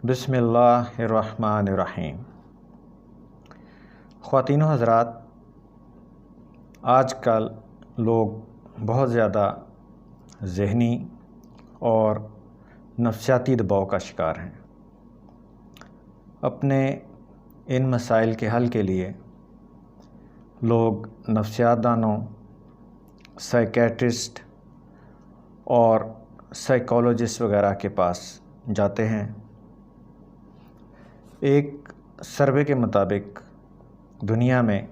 بسم اللہ الرحمن الرحیم۔ خواتین و حضرات، آج کل لوگ بہت زیادہ ذہنی اور نفسیاتی دباؤ کا شکار ہیں۔ اپنے ان مسائل کے حل کے لیے لوگ نفسیات دانوں، سائیکیٹرسٹ اور سائیکالوجسٹ وغیرہ کے پاس جاتے ہیں۔ ایک سروے کے مطابق دنیا میں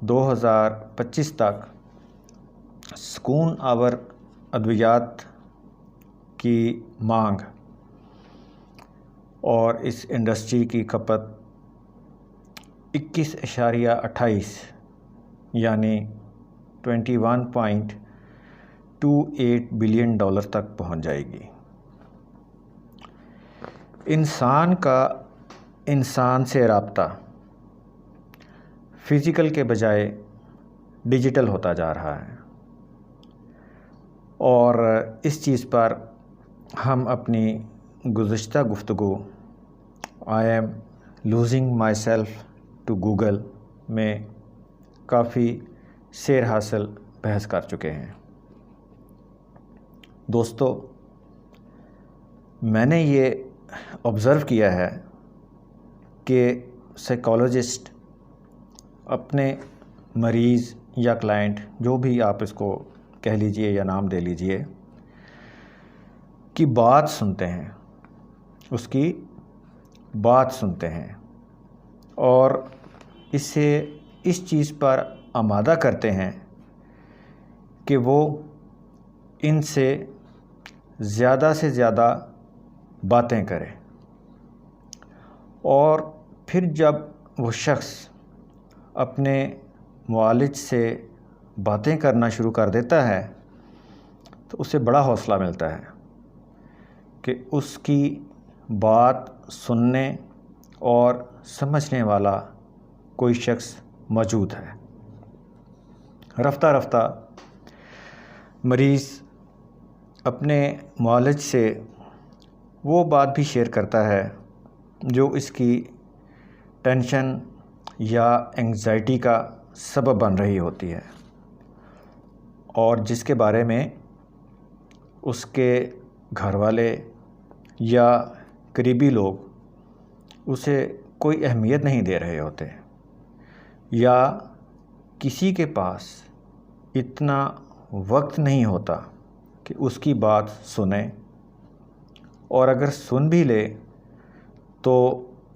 2025 تک سکون آور ادویات کی مانگ اور اس انڈسٹری کی کھپت 21.28 یعنی $21.28 بلین تک پہنچ جائے گی۔ انسان کا انسان سے رابطہ فزیکل کے بجائے ڈیجیٹل ہوتا جا رہا ہے، اور اس چیز پر ہم اپنی گزشتہ گفتگو I am losing myself to Google میں کافی سیر حاصل بحث کر چکے ہیں۔ دوستو، میں نے یہ آبزرو کیا ہے کہ سائیکالوجسٹ اپنے مریض یا کلائنٹ، جو بھی آپ اس کو کہہ لیجئے یا نام دے لیجئے، کی بات سنتے ہیں، اس کی بات سنتے ہیں اور اسے اس چیز پر آمادہ کرتے ہیں کہ وہ ان سے زیادہ باتیں کرے، اور پھر جب وہ شخص اپنے معالج سے باتیں کرنا شروع کر دیتا ہے تو اسے بڑا حوصلہ ملتا ہے کہ اس کی بات سننے اور سمجھنے والا کوئی شخص موجود ہے۔ رفتہ رفتہ مریض اپنے معالج سے وہ بات بھی شیئر کرتا ہے جو اس کی ٹینشن یا انگزائٹی کا سبب بن رہی ہوتی ہے، اور جس کے بارے میں اس کے گھر والے یا قریبی لوگ اسے کوئی اہمیت نہیں دے رہے ہوتے، یا کسی کے پاس اتنا وقت نہیں ہوتا کہ اس کی بات سنے، اور اگر سن بھی لے تو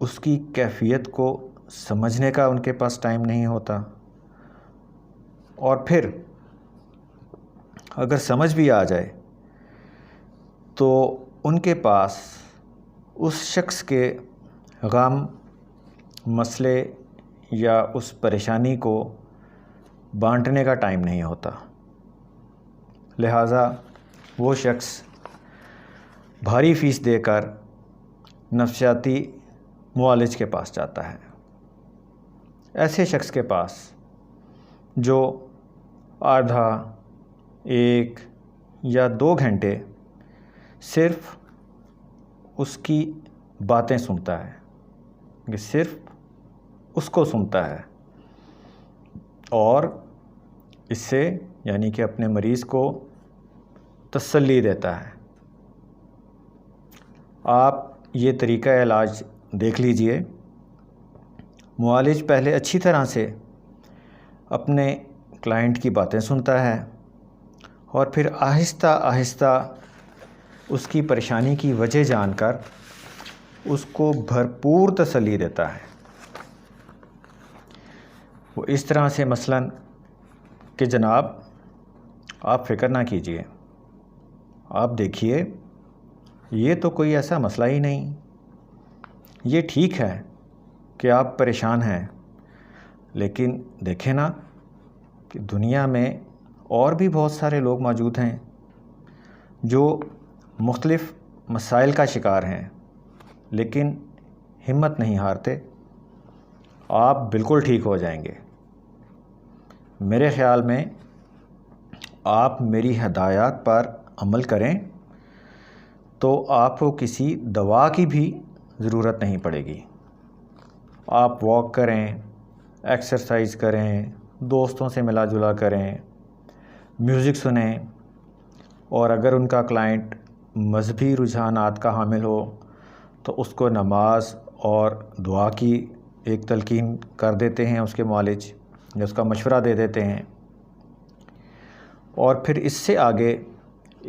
اس کی کیفیت کو سمجھنے کا ان کے پاس ٹائم نہیں ہوتا، اور پھر اگر سمجھ بھی آ جائے تو ان کے پاس اس شخص کے غم، مسئلے یا اس پریشانی کو بانٹنے کا ٹائم نہیں ہوتا، لہٰذا وہ شخص بھاری فیس دے کر نفسیاتی معالج کے پاس جاتا ہے۔ ایسے شخص کے پاس جو آدھا، 1 یا 2 گھنٹے صرف اس کی باتیں سنتا ہے، کہ صرف اس کو سنتا ہے، اور اس سے یعنی کہ اپنے مریض کو تسلی دیتا ہے۔ آپ یہ طریقہ علاج دیکھ لیجئے۔ معالج پہلے اچھی طرح سے اپنے کلائنٹ کی باتیں سنتا ہے، اور پھر آہستہ آہستہ اس کی پریشانی کی وجہ جان کر اس کو بھرپور تسلی دیتا ہے۔ وہ اس طرح سے مثلاً کہ جناب آپ فکر نہ کیجئے، آپ دیکھیے یہ تو کوئی ایسا مسئلہ ہی نہیں، یہ ٹھیک ہے کہ آپ پریشان ہیں، لیکن دیکھیں نا کہ دنیا میں اور بھی بہت سارے لوگ موجود ہیں جو مختلف مسائل کا شکار ہیں، لیکن ہمت نہیں ہارتے، آپ بالکل ٹھیک ہو جائیں گے۔ میرے خیال میں آپ میری ہدایات پر عمل کریں تو آپ کو کسی دوا کی بھی ضرورت نہیں پڑے گی۔ آپ واک کریں، ایکسرسائز کریں، دوستوں سے ملا جلا کریں، میوزک سنیں، اور اگر ان کا کلائنٹ مذہبی رجحانات کا حامل ہو تو اس کو نماز اور دعا کی ایک تلقین کر دیتے ہیں اس کے معالج، یا اس کا مشورہ دے دیتے ہیں۔ اور پھر اس سے آگے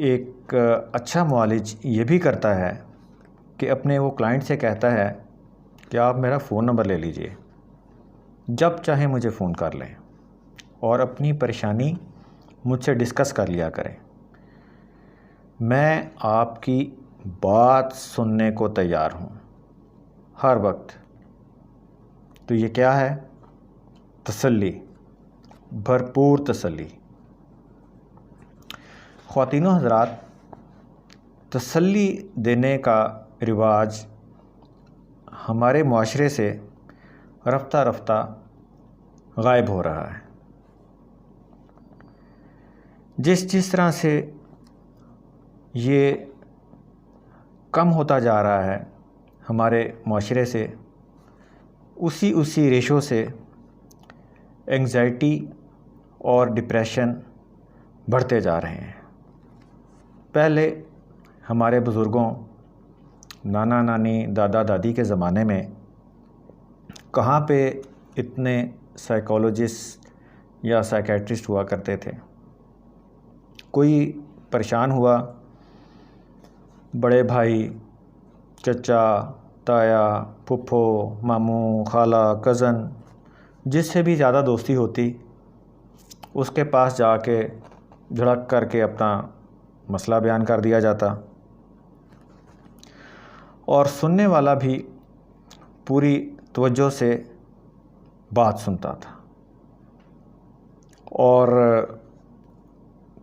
ایک اچھا معالج یہ بھی کرتا ہے کہ اپنے وہ کلائنٹ سے کہتا ہے کہ آپ میرا فون نمبر لے لیجئے، جب چاہیں مجھے فون کر لیں اور اپنی پریشانی مجھ سے ڈسکس کر لیا کریں، میں آپ کی بات سننے کو تیار ہوں ہر وقت۔ تو یہ کیا ہے؟ تسلی، بھرپور تسلی۔ خواتین و حضرات، تسلی دینے کا رواج ہمارے معاشرے سے رفتہ رفتہ غائب ہو رہا ہے۔ جس طرح سے یہ کم ہوتا جا رہا ہے ہمارے معاشرے سے، اسی ریشو سے انگزائٹی اور ڈپریشن بڑھتے جا رہے ہیں۔ پہلے ہمارے بزرگوں، نانا نانی، دادا دادی کے زمانے میں کہاں پہ اتنے سائیکالوجسٹ یا سائیکیٹرسٹ ہوا کرتے تھے؟ کوئی پریشان ہوا، بڑے بھائی، چچا، تایا، پھپھو، ماموں، خالہ، کزن، جس سے بھی زیادہ دوستی ہوتی اس کے پاس جا کے جھڑک کر کے اپنا مسئلہ بیان کر دیا جاتا، اور سننے والا بھی پوری توجہ سے بات سنتا تھا، اور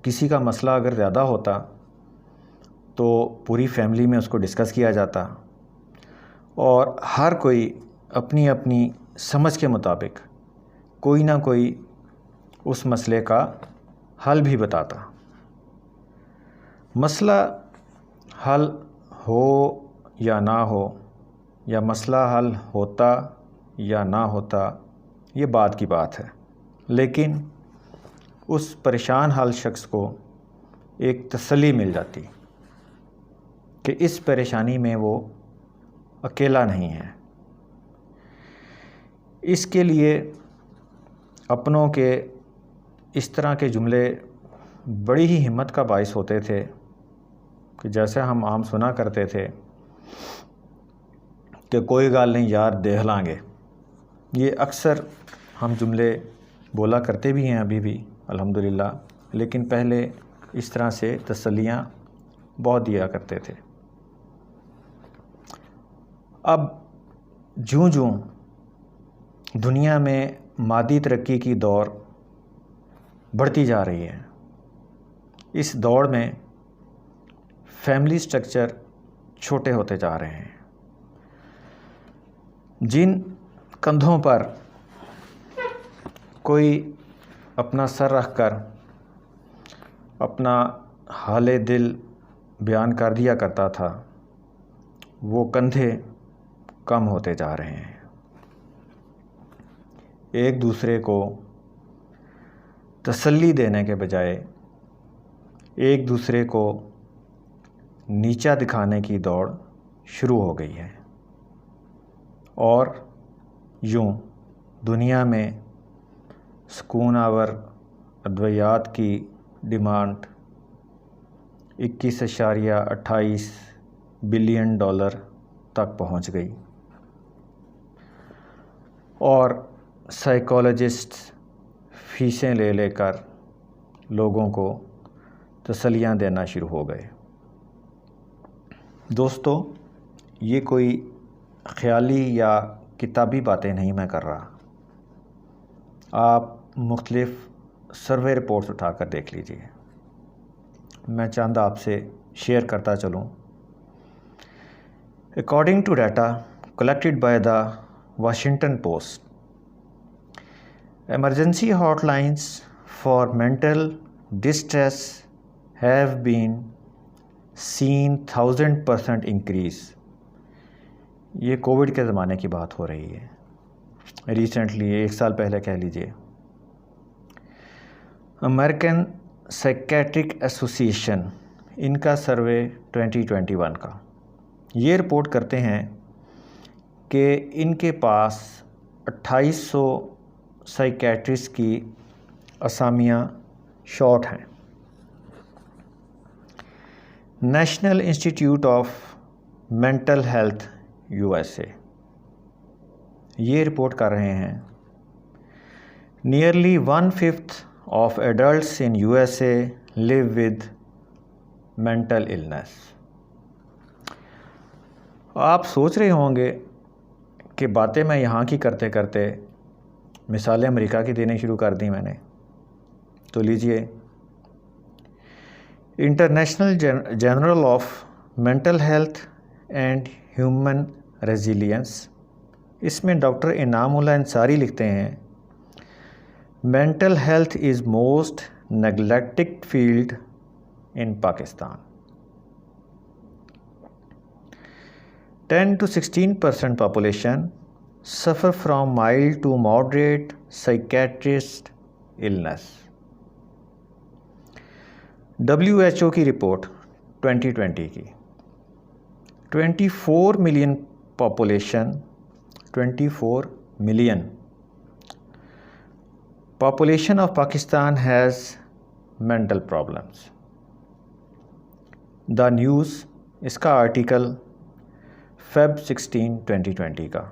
کسی کا مسئلہ اگر زیادہ ہوتا تو پوری فیملی میں اس کو ڈسکس کیا جاتا، اور ہر کوئی اپنی اپنی سمجھ کے مطابق کوئی نہ کوئی اس مسئلے کا حل بھی بتاتا۔ مسئلہ حل ہو یا نہ ہو، یا مسئلہ حل ہوتا یا نہ ہوتا، یہ بعد کی بات ہے، لیکن اس پریشان حال شخص کو ایک تسلی مل جاتی کہ اس پریشانی میں وہ اکیلا نہیں ہے۔ اس کے لیے اپنوں کے اس طرح کے جملے بڑی ہی ہمت کا باعث ہوتے تھے کہ جیسے ہم عام سنا کرتے تھے کہ کوئی گال نہیں یار دیکھ لیں گے۔ یہ اکثر ہم جملے بولا کرتے بھی ہیں ابھی بھی الحمدللہ، لیکن پہلے اس طرح سے تسلیاں بہت دیا کرتے تھے۔ اب جوں دنیا میں مادی ترقی کی دوڑ بڑھتی جا رہی ہے، اس دوڑ میں فیملی سٹرکچر چھوٹے ہوتے جا رہے ہیں۔ جن کندھوں پر کوئی اپنا سر رکھ کر اپنا حال دل بیان کر دیا کرتا تھا، وہ کندھے کم ہوتے جا رہے ہیں۔ ایک دوسرے کو تسلی دینے کے بجائے ایک دوسرے کو نیچا دکھانے کی دوڑ شروع ہو گئی ہے، اور یوں دنیا میں سکون آور ادویات کی ڈیمانڈ 21.28 بلین ڈالر تک پہنچ گئی، اور سائیکالوجسٹ فیسیں لے کر لوگوں کو تسلیاں دینا شروع ہو گئے۔ دوستو، یہ کوئی خیالی یا کتابی باتیں نہیں میں کر رہا، آپ مختلف سروے رپورٹس اٹھا کر دیکھ لیجئے، میں چاندہ آپ سے شیئر کرتا چلوں۔ According to data collected by the Washington Post, emergency hotlines for mental distress have been seen 1000% increase. یہ کووڈ کے زمانے کی بات ہو رہی ہے، ریسنٹلی 1 سال پہلے کہہ لیجئے۔ امریکن سائیکیٹرک ایسوسی ایشن، ان کا سروے 2021 کا، یہ رپورٹ کرتے ہیں کہ ان کے پاس 2800 سائیکیٹرسٹ کی اسامیاں شارٹ ہیں۔ National institute of mental health USA یہ رپورٹ کر رہے ہیں nearly 1/5 of adults in USA live with mental illness. آپ سوچ رہے ہوں گے کہ باتیں میں یہاں کی کرتے کرتے مثالیں امریکہ کی دینے شروع کر دیں میں نے، تو لیجئے، international journal of mental health and human resilience, اس میں ڈاکٹر انعام اللہ انصاری لکھتے ہیں، mental health is most neglected field in Pakistan. 10 to 16% population suffer from mild to moderate psychiatric illness۔ WHO کی رپورٹ 2020 کی، 24 million population, 24 million population of Pakistan has mental problems۔ The news, اس کا article Feb 16, 2020 کا۔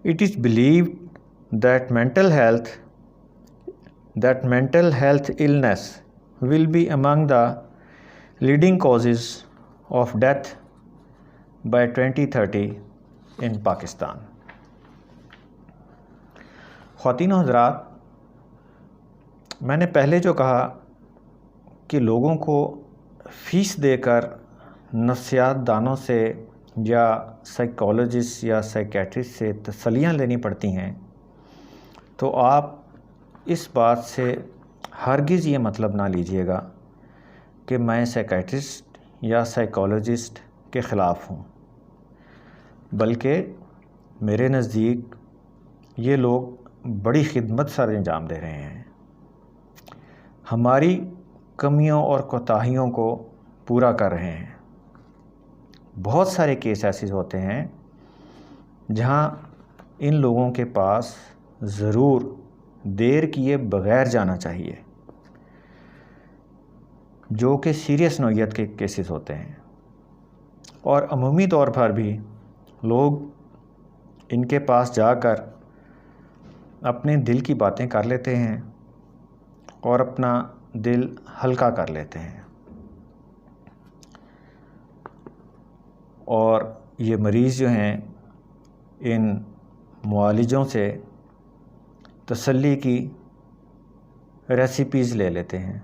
It is believed that mental health illness will be among the leading causes of death by 2030 in Pakistan۔ خواتین و حضرات، میں نے پہلے جو کہا کہ لوگوں کو فیس دے کر نفسیات دانوں سے یا سائیکالوجسٹ یا سائیکیٹرسٹ سے تسلیاں لینی پڑتی ہیں، تو آپ اس بات سے ہرگز یہ مطلب نہ لیجئے گا کہ میں سائیکیٹرسٹ یا سائیکالوجسٹ کے خلاف ہوں، بلکہ میرے نزدیک یہ لوگ بڑی خدمت سر انجام دے رہے ہیں، ہماری کمیوں اور کوتاہیوں کو پورا کر رہے ہیں۔ بہت سارے کیس ایسے ہوتے ہیں جہاں ان لوگوں کے پاس ضرور دیر کیے بغیر جانا چاہیے، جو کہ سیریس نوعیت کے کیسز ہوتے ہیں، اور عمومی طور پر بھی لوگ ان کے پاس جا کر اپنے دل کی باتیں کر لیتے ہیں اور اپنا دل ہلکا کر لیتے ہیں، اور یہ مریض جو ہیں ان معالجوں سے تسلی کی ریسیپیز لے لیتے ہیں۔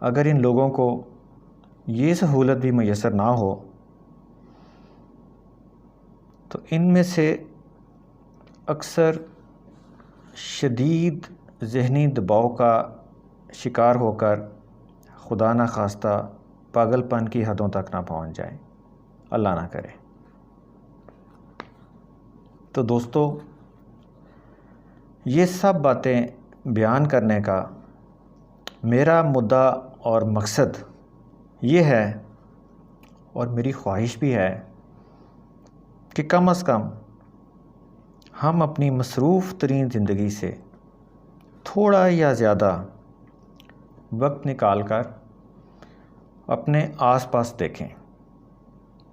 اگر ان لوگوں کو یہ سہولت بھی میسر نہ ہو تو ان میں سے اکثر شدید ذہنی دباؤ کا شکار ہو کر خدا نہ خواستہ پاگل پن کی حدوں تک نہ پہنچ جائیں، اللہ نہ کرے۔ تو دوستو، یہ سب باتیں بیان کرنے کا میرا مدعا اور مقصد یہ ہے، اور میری خواہش بھی ہے، کہ کم از کم ہم اپنی مصروف ترین زندگی سے تھوڑا یا زیادہ وقت نکال کر اپنے آس پاس دیکھیں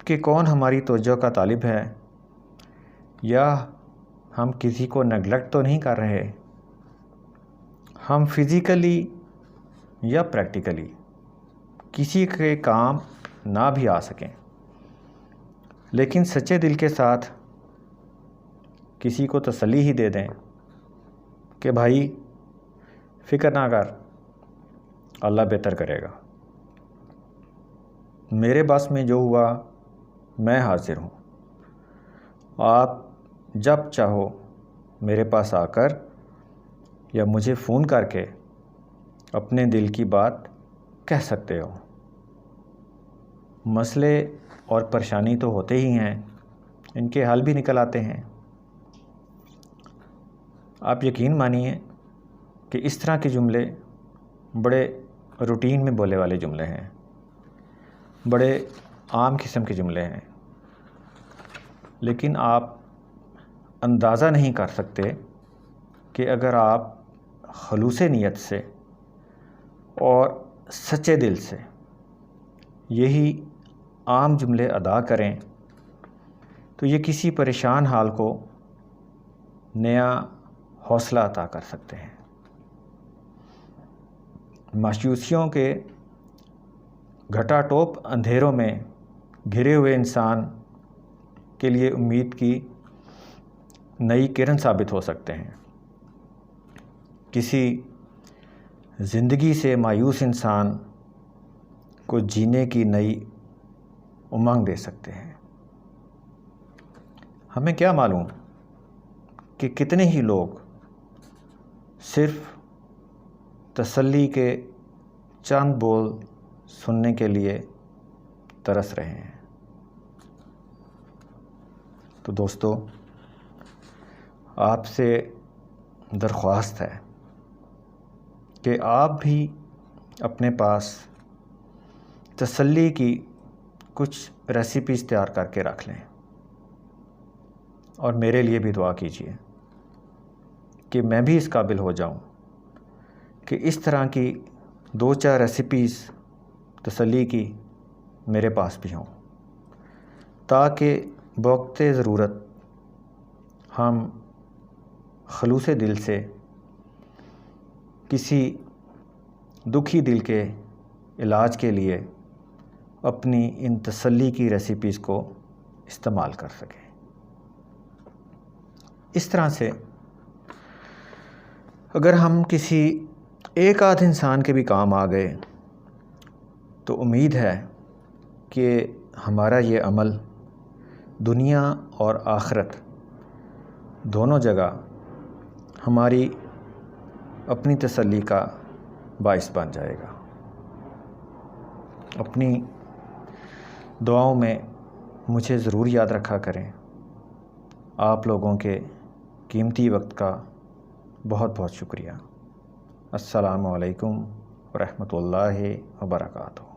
کہ کون ہماری توجہ کا طالب ہے، یا ہم کسی کو نیگلیکٹ تو نہیں کر رہے، ہم فزیکلی یا پریکٹیکلی کسی کے کام نہ بھی آ سکیں، لیکن سچے دل کے ساتھ کسی کو تسلی ہی دے دیں کہ بھائی فکر نہ کر، اللہ بہتر کرے گا، میرے بس میں جو ہوا میں حاضر ہوں، آپ جب چاہو میرے پاس آ کر یا مجھے فون کر کے اپنے دل کی بات کہہ سکتے ہو۔ مسئلے اور پریشانی تو ہوتے ہی ہیں، ان کے حل بھی نکل آتے ہیں۔ آپ یقین مانیے کہ اس طرح کے جملے بڑے روٹین میں بولے والے جملے ہیں، بڑے عام قسم کے جملے ہیں، لیکن آپ اندازہ نہیں کر سکتے کہ اگر آپ خلوص نیت سے اور سچے دل سے یہی عام جملے ادا کریں تو یہ کسی پریشان حال کو نیا حوصلہ عطا کر سکتے ہیں۔ مایوسیوں کے گھٹا ٹوپ اندھیروں میں گھرے ہوئے انسان کے لیے امید کی نئی کرن ثابت ہو سکتے ہیں، کسی زندگی سے مایوس انسان کو جینے کی نئی امنگ دے سکتے ہیں۔ ہمیں کیا معلوم کہ کتنے ہی لوگ صرف تسلی کے چند بول سننے کے لیے ترس رہے ہیں۔ تو دوستو، آپ سے درخواست ہے کہ آپ بھی اپنے پاس تسلی کی کچھ ریسیپیز تیار کر کے رکھ لیں، اور میرے لیے بھی دعا کیجیے کہ میں بھی اس قابل ہو جاؤں کہ اس طرح کی 2-4 ریسیپیز تسلی کی میرے پاس بھی ہوں، تاکہ بوقت ضرورت ہم خلوص دل سے کسی دکھی دل کے علاج کے لیے اپنی ان تسلی کی ریسیپیز کو استعمال کر سکیں۔ اس طرح سے اگر ہم کسی ایک آدھ انسان کے بھی کام آ گئے تو امید ہے کہ ہمارا یہ عمل دنیا اور آخرت دونوں جگہ ہماری اپنی تسلی کا باعث بن جائے گا۔ اپنی دعاؤں میں مجھے ضرور یاد رکھا کریں۔ آپ لوگوں کے قیمتی وقت کا بہت بہت شکریہ۔ السلام علیکم ورحمۃ اللہ وبرکاتہ۔